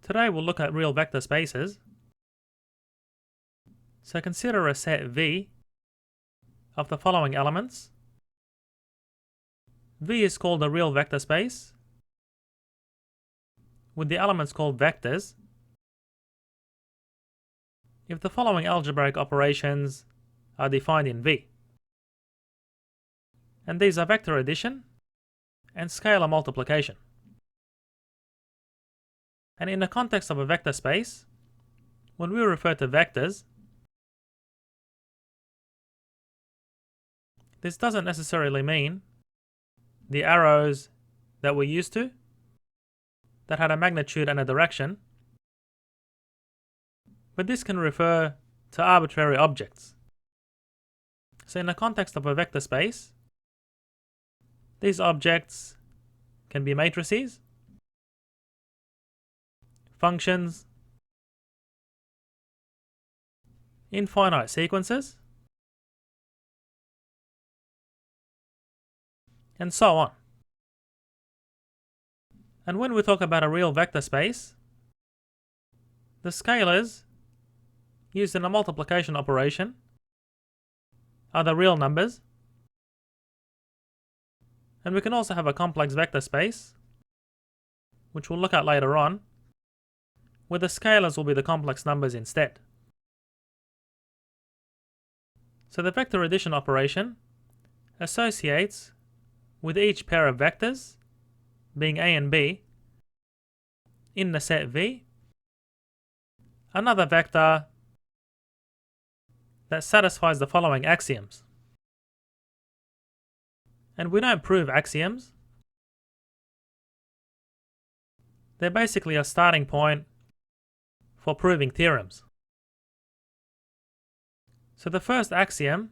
Today we'll look at real vector spaces. So consider a set V of the following elements. V is called a real vector space with the elements called vectors if the following algebraic operations are defined in V. And these are vector addition and scalar multiplication. And in the context of a vector space, when we refer to vectors, this doesn't necessarily mean the arrows that we're used to that had a magnitude and a direction, but this can refer to arbitrary objects. So in the context of a vector space, these objects can be matrices, functions, infinite sequences, and so on. And when we talk about a real vector space, the scalars used in a multiplication operation are the real numbers, and we can also have a complex vector space, which we'll look at later on, where the scalars will be the complex numbers instead. So the vector addition operation associates with each pair of vectors, being A and B, in the set V, another vector that satisfies the following axioms. And we don't prove axioms. They're basically a starting point for proving theorems. So the first axiom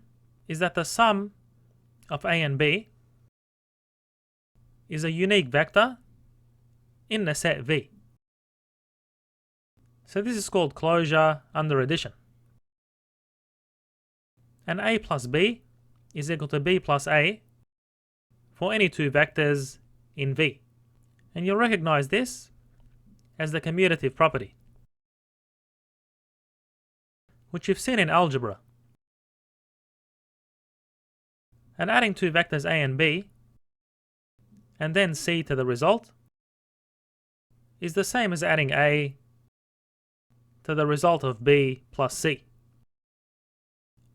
is that the sum of A and B is a unique vector in the set V. So this is called closure under addition. And A plus B is equal to B plus A for any two vectors in V. And you'll recognize this as the commutative property, which you've seen in algebra. And adding two vectors A and B, and then C to the result, is the same as adding A to the result of B plus C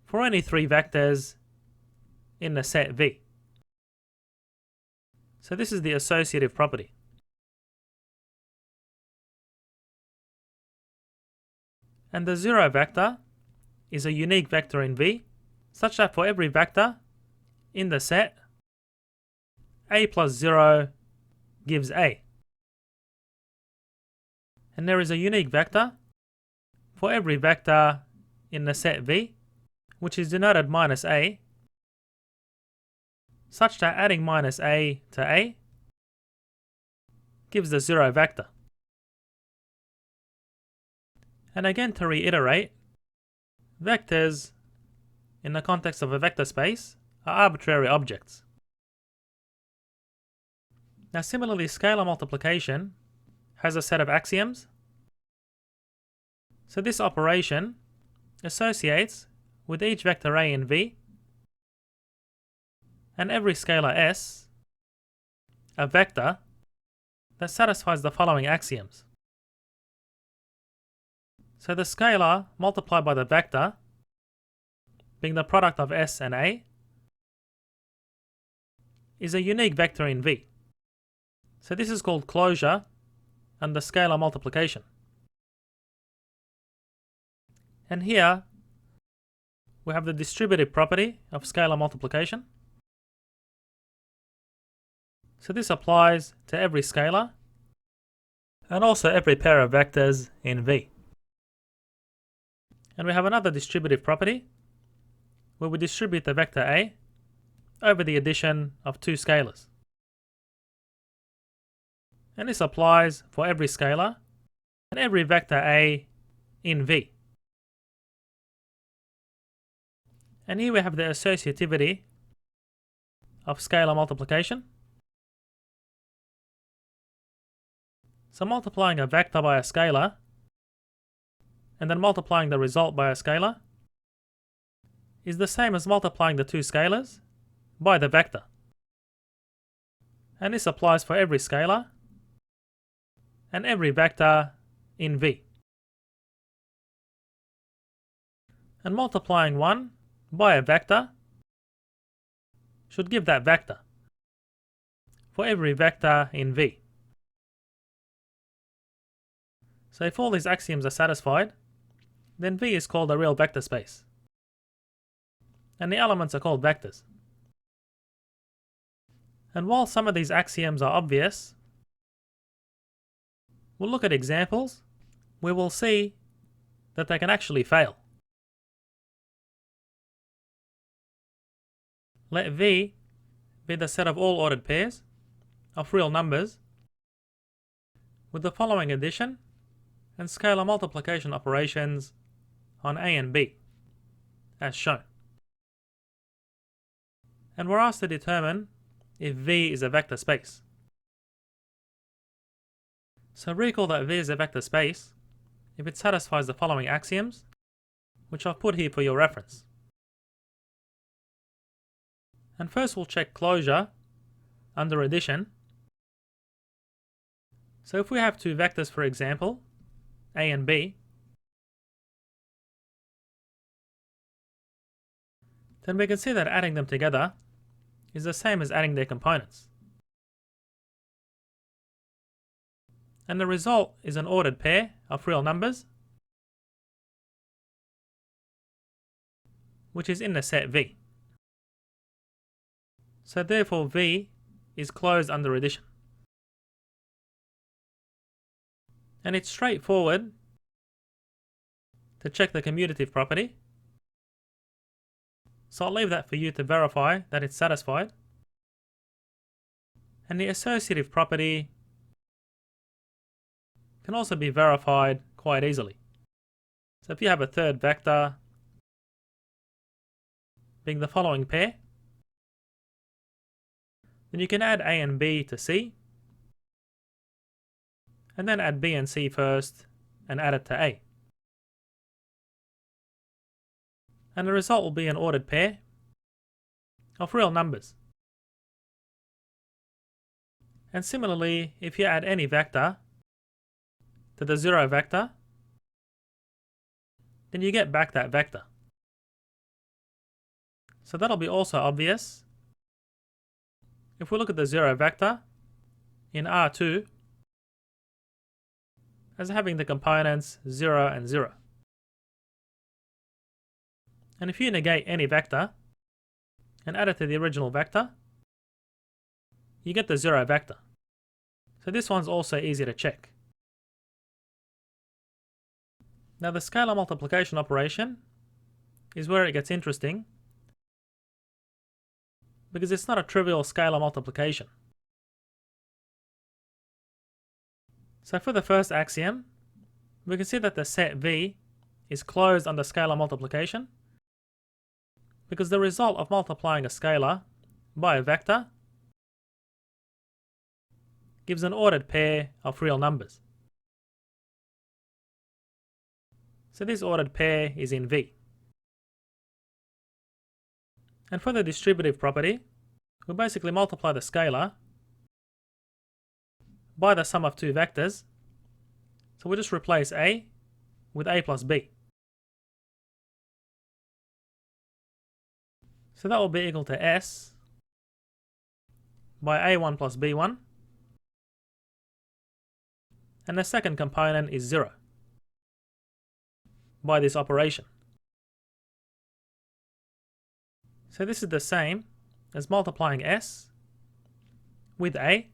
for any three vectors in the set V. So this is the associative property. And the zero vector is a unique vector in V, such that for every vector in the set, A plus 0 gives A. And there is a unique vector for every vector in the set V, which is denoted minus A, such that adding minus A to A gives the zero vector. And again, to reiterate, vectors in the context of a vector space are arbitrary objects. Now similarly, scalar multiplication has a set of axioms. So this operation associates with each vector A in V and every scalar S a vector that satisfies the following axioms. So the scalar multiplied by the vector, being the product of S and A, is a unique vector in V. So this is called closure under scalar multiplication. And here we have the distributive property of scalar multiplication. So this applies to every scalar and also every pair of vectors in V. And we have another distributive property where we distribute the vector A over the addition of two scalars. And this applies for every scalar and every vector A in V. And here we have the associativity of scalar multiplication. So multiplying a vector by a scalar and then multiplying the result by a scalar is the same as multiplying the two scalars by the vector. And this applies for every scalar and every vector in V. And multiplying one by a vector should give that vector for every vector in V. So if all these axioms are satisfied, then V is called a real vector space. And the elements are called vectors. And while some of these axioms are obvious, we'll look at examples where we'll see that they can actually fail. Let V be the set of all ordered pairs of real numbers with the following addition and scalar multiplication operations on A and B, as shown. And we're asked to determine if V is a vector space. So recall that V is a vector space if it satisfies the following axioms, which I've put here for your reference. And first we'll check closure under addition. So if we have two vectors, for example, A and B, then we can see that adding them together is the same as adding their components. And the result is an ordered pair of real numbers, which is in the set V. So therefore V is closed under addition. And it's straightforward to check the commutative property. So I'll leave that for you to verify that it's satisfied. And the associative property can also be verified quite easily. So if you have a third vector being the following pair, then you can add A and B to C, and then add B and C first and add it to A. And the result will be an ordered pair of real numbers. And similarly, if you add any vector to the zero vector, then you get back that vector. So that'll be also obvious if we look at the zero vector in R2 as having the components 0 and 0. And if you negate any vector and add it to the original vector, you get the zero vector. So this one's also easy to check. Now the scalar multiplication operation is where it gets interesting, because it's not a trivial scalar multiplication. So for the first axiom, we can see that the set V is closed under scalar multiplication because the result of multiplying a scalar by a vector gives an ordered pair of real numbers. So this ordered pair is in V. And for the distributive property, we basically multiply the scalar by the sum of two vectors. So we'll just replace A with A plus B. So that will be equal to S by A1 plus B1. And the second component is 0 by this operation. So this is the same as multiplying S with A,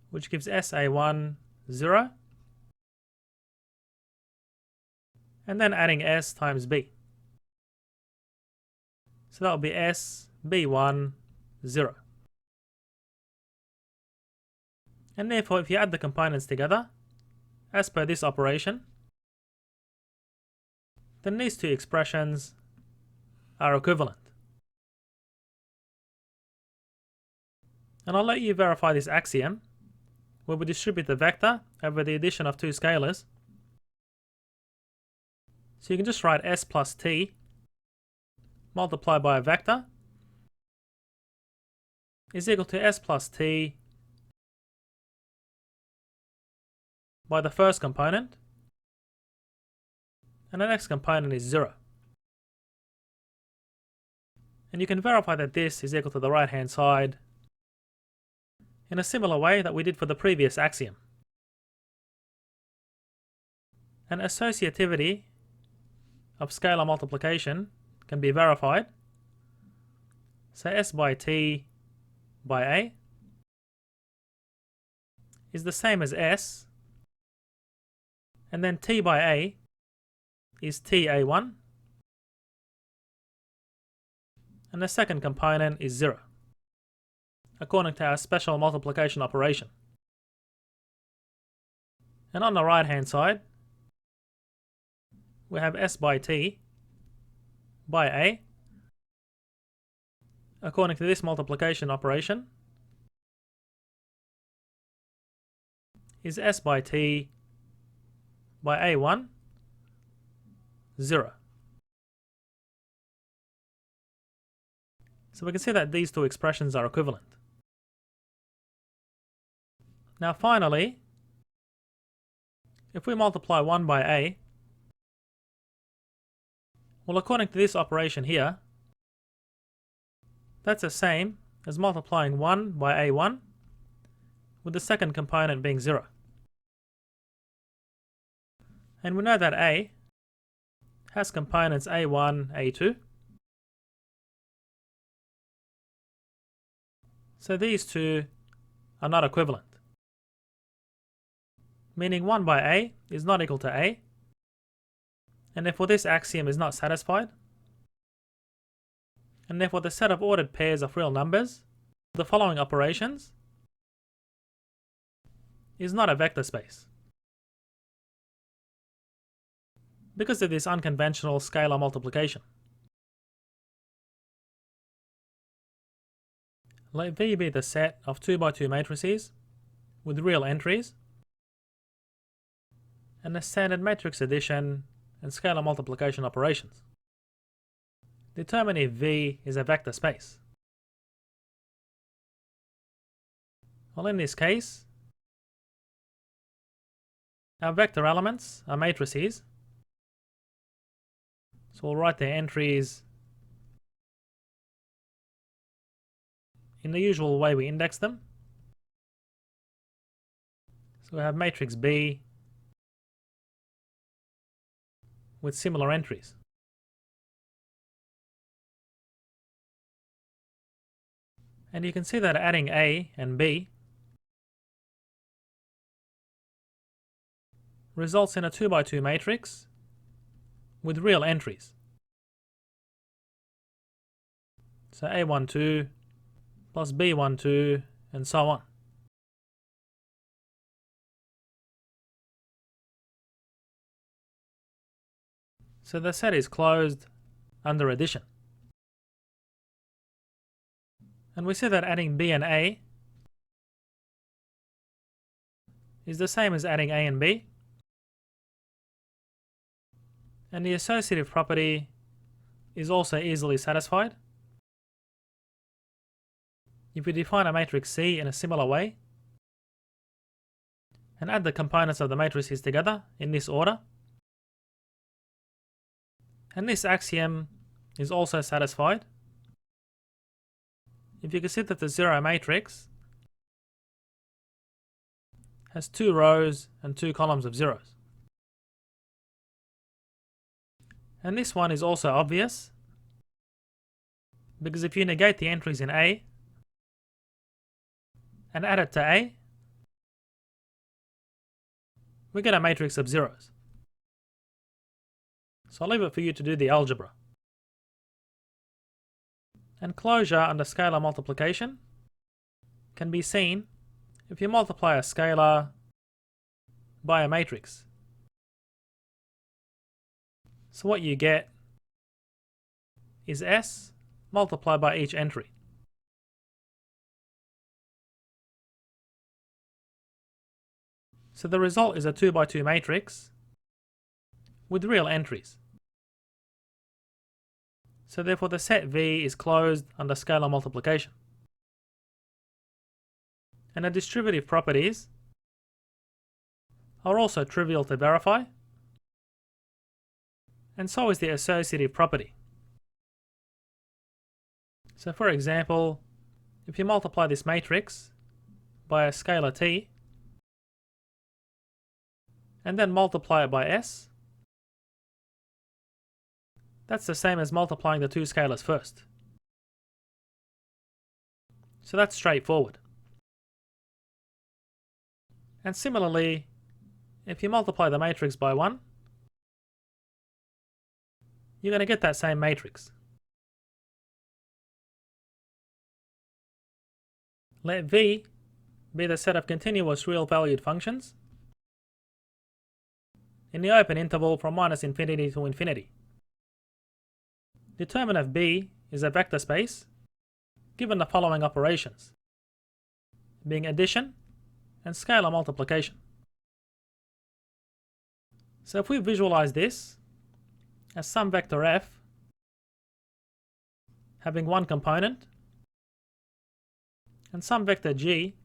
which gives SA1 0, and then adding S times B. So that will be S B1 0. And therefore if you add the components together, as per this operation, then these two expressions are equivalent. And I'll let you verify this axiom where we distribute the vector over the addition of two scalars. So you can just write s plus t multiplied by a vector is equal to s plus t by the first component, and the next component is 0. And you can verify that this is equal to the right hand side in a similar way that we did for the previous axiom. And associativity of scalar multiplication can be verified. So s by t by a is the same as s, and then t by a is ta1, and the second component is 0, according to our special multiplication operation. And on the right hand side, we have s by t by a, according to this multiplication operation, is s by t by a1, 0. So we can see that these two expressions are equivalent. Now finally, if we multiply 1 by a, well, according to this operation here, that's the same as multiplying 1 by a1 with the second component being 0. And we know that a has components a1, a2. So these two are not equivalent, meaning 1 by a is not equal to a, and therefore this axiom is not satisfied, and therefore the set of ordered pairs of real numbers, the following operations, is not a vector space, because of this unconventional scalar multiplication. Let V be the set of 2 by 2 matrices with real entries, and the standard matrix addition and scalar multiplication operations. Determine if V is a vector space. Well, in this case, our vector elements are matrices, so we'll write their entries in the usual way we index them. So we have matrix B with similar entries. And you can see that adding A and B results in a 2 by 2 matrix with real entries. So A12 plus B12 and so on. So the set is closed under addition. And we see that adding B and A is the same as adding A and B. And the associative property is also easily satisfied. If we define a matrix C in a similar way and add the components of the matrices together in this order, and this axiom is also satisfied if you consider that the 0 matrix has 2 rows and 2 columns of zeros. And this one is also obvious, because if you negate the entries in A and add it to A, we get a matrix of zeros. So I'll leave it for you to do the algebra. And closure under scalar multiplication can be seen if you multiply a scalar by a matrix. So what you get is S multiplied by each entry. So the result is a 2 by 2 matrix with real entries. So therefore the set V is closed under scalar multiplication. And the distributive properties are also trivial to verify, and so is the associative property. So for example, if you multiply this matrix by a scalar t, and then multiply it by s, that's the same as multiplying the two scalars first. So that's straightforward. And similarly, if you multiply the matrix by 1, you're going to get that same matrix. Let V be the set of continuous real-valued functions in the open interval from -infinity to infinity. Determinant B is a vector space given the following operations, being addition and scalar multiplication. So if we visualize this as some vector f having one component and some vector g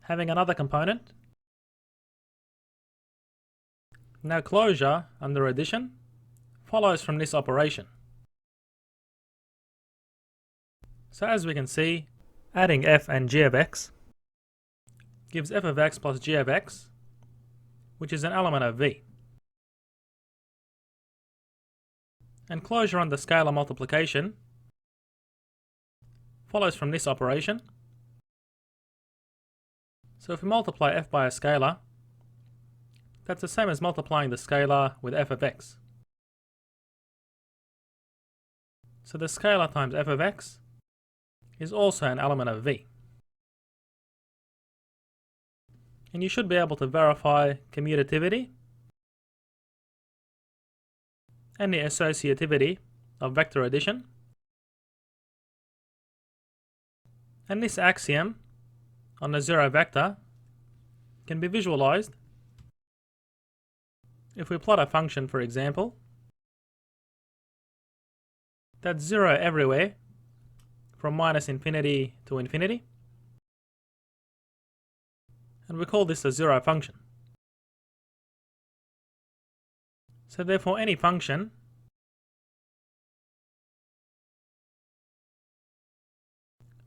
having another component, now closure under addition follows from this operation. So as we can see, adding f and g of x gives f of x plus g of x, which is an element of V. And closure under scalar multiplication follows from this operation. So if we multiply f by a scalar, that's the same as multiplying the scalar with f of x. So the scalar times f of x is also an element of V. And you should be able to verify commutativity and the associativity of vector addition. And this axiom on the zero vector can be visualized if we plot a function, for example, that's 0 everywhere from -infinity to infinity, and we call this a zero function. So therefore any function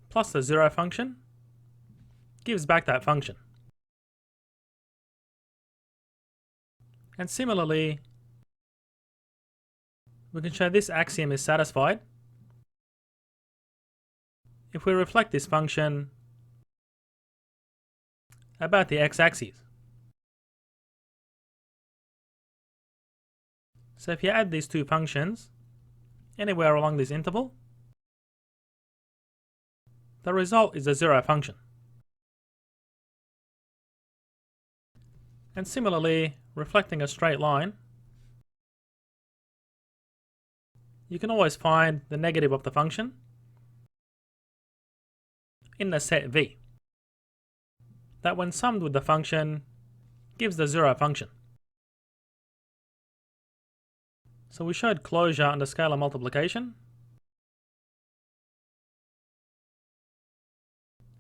plus the zero function gives back that function. And similarly, we can show this axiom is satisfied if we reflect this function about the x-axis. So if you add these two functions anywhere along this interval, the result is a zero function. And similarly, reflecting a straight line, you can always find the negative of the function in the set V, that when summed with the function gives the zero function. So we showed closure under scalar multiplication,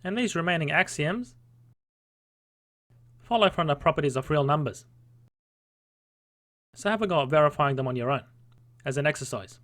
and these remaining axioms follow from the properties of real numbers. So have a go at verifying them on your own as an exercise.